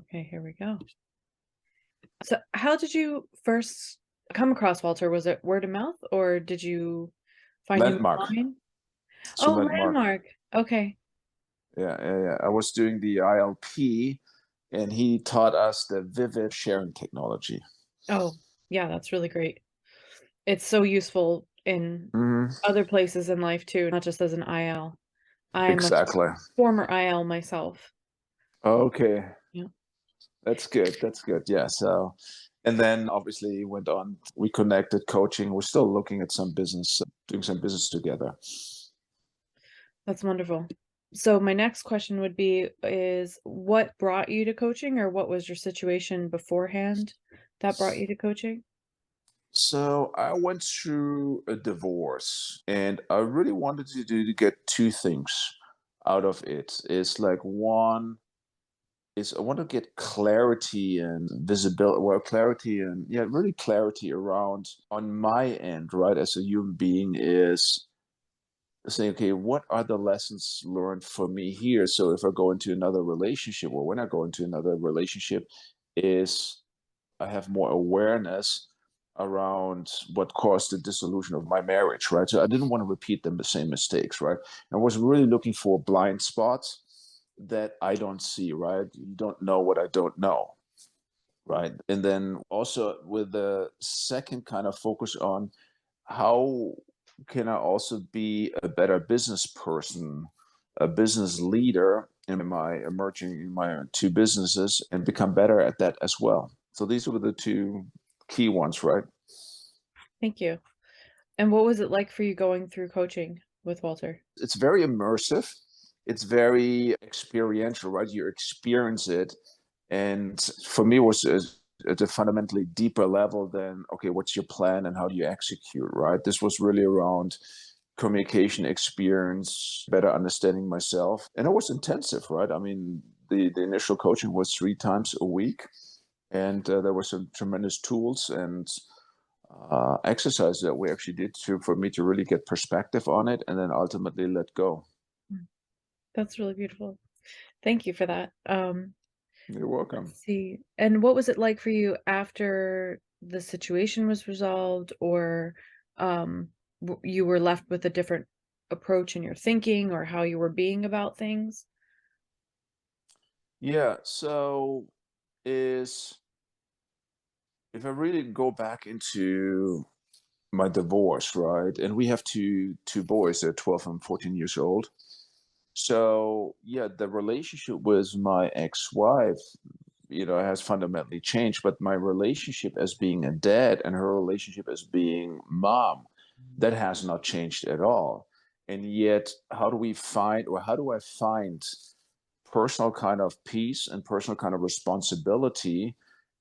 Okay, here we go. So, how did you first come across Walter? Was it word of mouth, or did you find him Landmark. online? So Oh, Landmark. Landmark. Okay. Yeah. I was doing the ILP, and he taught us the vivid sharing technology. Oh, yeah, that's really great. It's so useful in Hmm. other places in life too, not just as an IL. I'm a Exactly. former IL myself. Okay, Yeah. that's good. That's good. Yeah. So, and then obviously went on. We connected, coaching. We're still looking at some business, doing some business together. That's wonderful. So my next question would be is what brought you to coaching, or what was your situation beforehand that brought you to coaching? So I went through a divorce, and I really wanted to get two things out of it. It's like one is I want to get clarity and visibility, well, clarity and yeah, really clarity around on my end, right? As a human being, is saying, okay, what are the lessons learned for me here? So if I go into another relationship, or when I go into another relationship, is I have more awareness around what caused the dissolution of my marriage, right? So I didn't want to repeat the same mistakes, right? I was really looking for blind spots that I don't see, right? You don't know what I don't know, right? And then also with the second kind of focus on how can I also be a better business person, a business leader in my two businesses and become better at that as well. So these were the two key ones, right? Thank you. And what was it like for you going through coaching with Walter? It's very immersive. It's very experiential, right? You experience it. And for me, it was at a fundamentally deeper level than, okay, what's your plan and how do you execute, right? This was really around communication experience, better understanding myself. And it was intensive, right? I mean, the initial coaching was 3 times a week. And there were some tremendous tools and exercises that we actually did for me to really get perspective on it and then ultimately let go. Mm. That's really beautiful. Thank you for that. You're welcome. Let's see. And what was it like for you after the situation was resolved, or you were left with a different approach in your thinking or how you were being about things? Yeah. So is if I really go back into my divorce, right? And we have two boys, they're 12 and 14 years old. So yeah, the relationship with my ex-wife, has fundamentally changed, but my relationship as being a dad and her relationship as being mom, that has not changed at all. And yet, how do I find personal kind of peace and personal kind of responsibility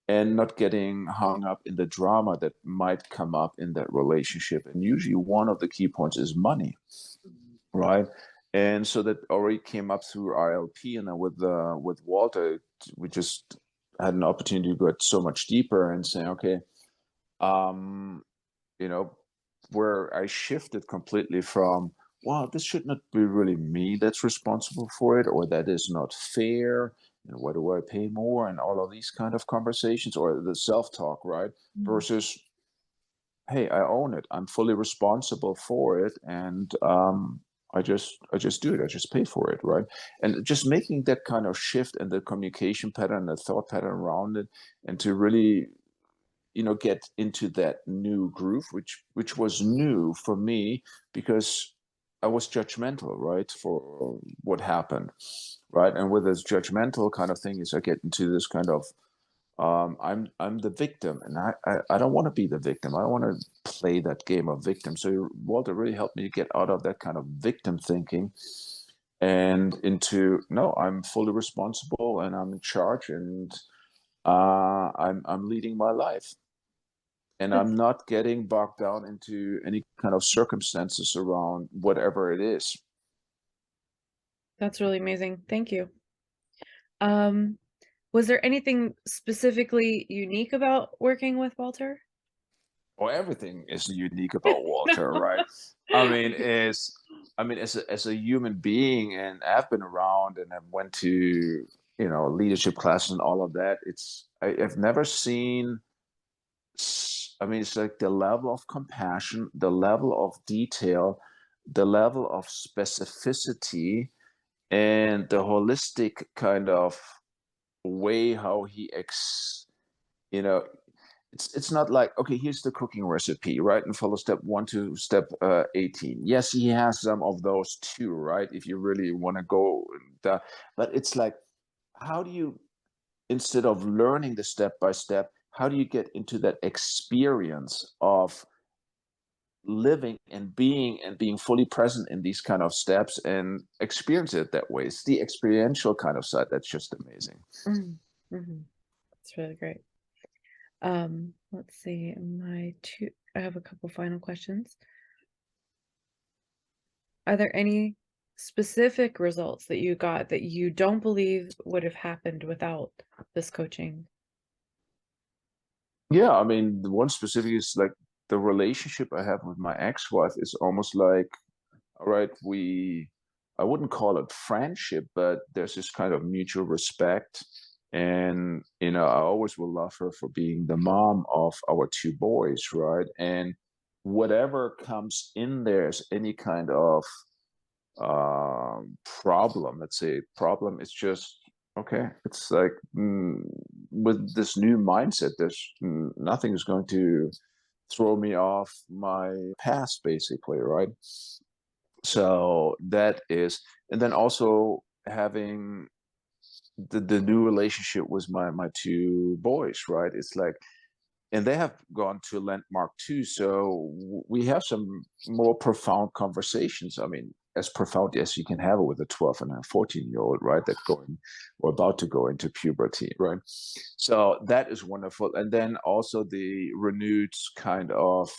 and not getting hung up in the drama that might come up in that relationship? And usually one of the key points is money, right? And so that already came up through ILP, and then with Walter, we just had an opportunity to go so much deeper and say, okay, um, you know, where I shifted completely from, wow, this should not be really me that's responsible for it, or that is not fair. Why do I pay more? And all of these kind of conversations, or the self-talk, right? Mm. Versus, hey, I own it. I'm fully responsible for it, and I just do it. I just pay for it, right? And just making that kind of shift in the communication pattern, the thought pattern around it, and to really get into that new groove, which was new for me because I was judgmental, right, for what happened, right? And with this judgmental kind of thing is I get into this kind of I'm the victim, and I don't want to be the victim. I don't want to play that game of victim. So Walter really helped me get out of that kind of victim thinking and into, no, I'm fully responsible and I'm in charge, and I'm leading my life, and I'm That's not getting bogged down into any kind of circumstances around whatever it is. that's really amazing. Thank you. Um, was there anything specifically unique about working with Walter? Well, everything is unique about Walter, right? I mean, as a human being, and I've been around, and I went to leadership classes and all of that. I've never seen. I mean, it's like the level of compassion, the level of detail, the level of specificity, and the holistic kind of way how you know, it's not like, okay, here's the cooking recipe, right? And follow step 1 to step 18. Yes, he has some of those too, right? If you really want to go, but it's like, how do you, instead of learning the step by step, how do you get into that experience of living and being fully present in these kind of steps and experience it that way? It's the experiential kind of side that's just amazing. Mm, mhm. That's really great. Let's see, I have a couple final questions. Are there any specific results that you got that you don't believe would have happened without this coaching? Yeah, I mean, the one specific is like the relationship I have with my ex-wife is almost like, all right, I wouldn't call it friendship, but there's this kind of mutual respect. And, I always will love her for being the mom of our two boys, right? And whatever comes in there is any kind of problem, let's say problem, it's just okay. It's like, with this new mindset, nothing is going to throw me off my past, basically, right? So that is, and then also having the new relationship with my two boys, right? It's like, and they have gone to landmark too, so we have some more profound conversations. I mean, as profound as you can have it with a 12 and a 14-year-old, right, that going or about to go into puberty, right? So that is wonderful. And then also the renewed kind of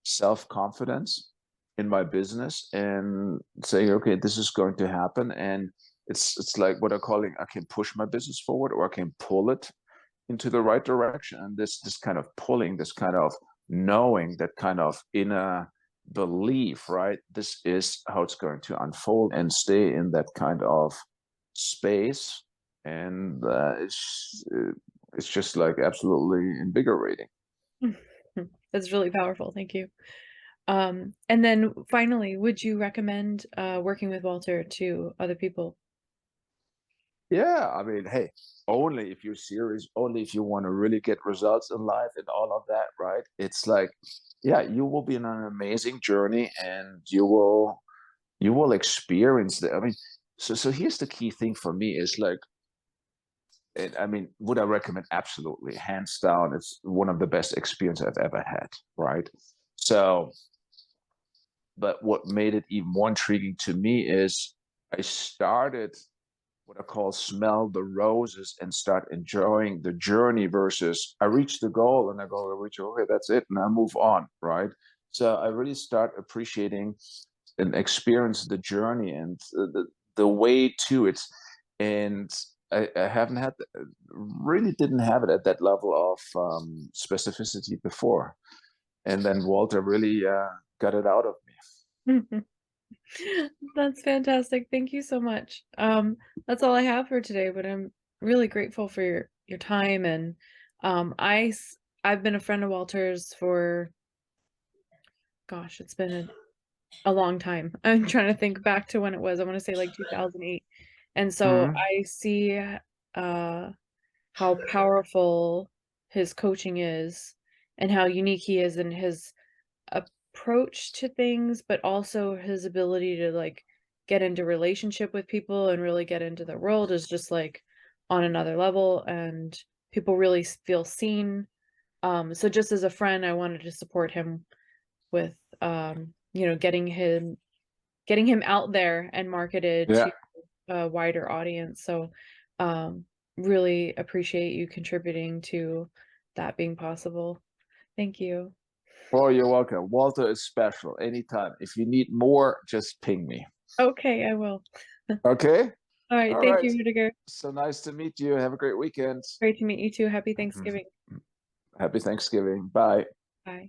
self-confidence in my business and saying, okay, this is going to happen. And it's like what I'm calling, I can push my business forward or I can pull it into the right direction. And this kind of pulling, this kind of knowing, that kind of inner belief, right? This is how it's going to unfold, and stay in that kind of space. And it's just like absolutely invigorating. That's really powerful, thank you. And then finally, would you recommend, working with Walter to other people? Yeah, I mean, hey, only if you're serious, only if you want to really get results in life and all of that, right? It's like, yeah, you will be on an amazing journey, and you will experience that. I mean, so here's the key thing for me is like, and I mean, would I recommend? Absolutely, hands down, it's one of the best experience I've ever had, right? So, but what made it even more intriguing to me is I started what I call smell the roses and start enjoying the journey versus I reach the goal and I go, I reach, okay, that's it, and I move on, right? So I really start appreciating and experience the journey and the way to it. And I haven't had, really didn't have it at that level of specificity before. And then Walter really got it out of me. That's fantastic. Thank you so much. That's all I have for today, but I'm really grateful for your time and I've been a friend of Walter's for gosh, it's been a long time. I'm trying to think back to when it was. I want to say like 2008. And so Mm-hmm. I see how powerful his coaching is and how unique he is in his approach to things, but also his ability to like get into relationship with people and really get into the world is just like on another level and people really feel seen. So just as a friend, I wanted to support him with getting him out there and marketed to Yeah. a wider audience. So um really appreciate you contributing to that being possible. Thank you. Well, you're welcome. Walter is special. Anytime. If you need more, just ping me. Okay, I will. Okay? All right, All thank right. you, Rudiger. So nice to meet you. Have a great weekend. Great to meet you too. Happy Mhm. Thanksgiving. Happy Thanksgiving. Bye. Bye.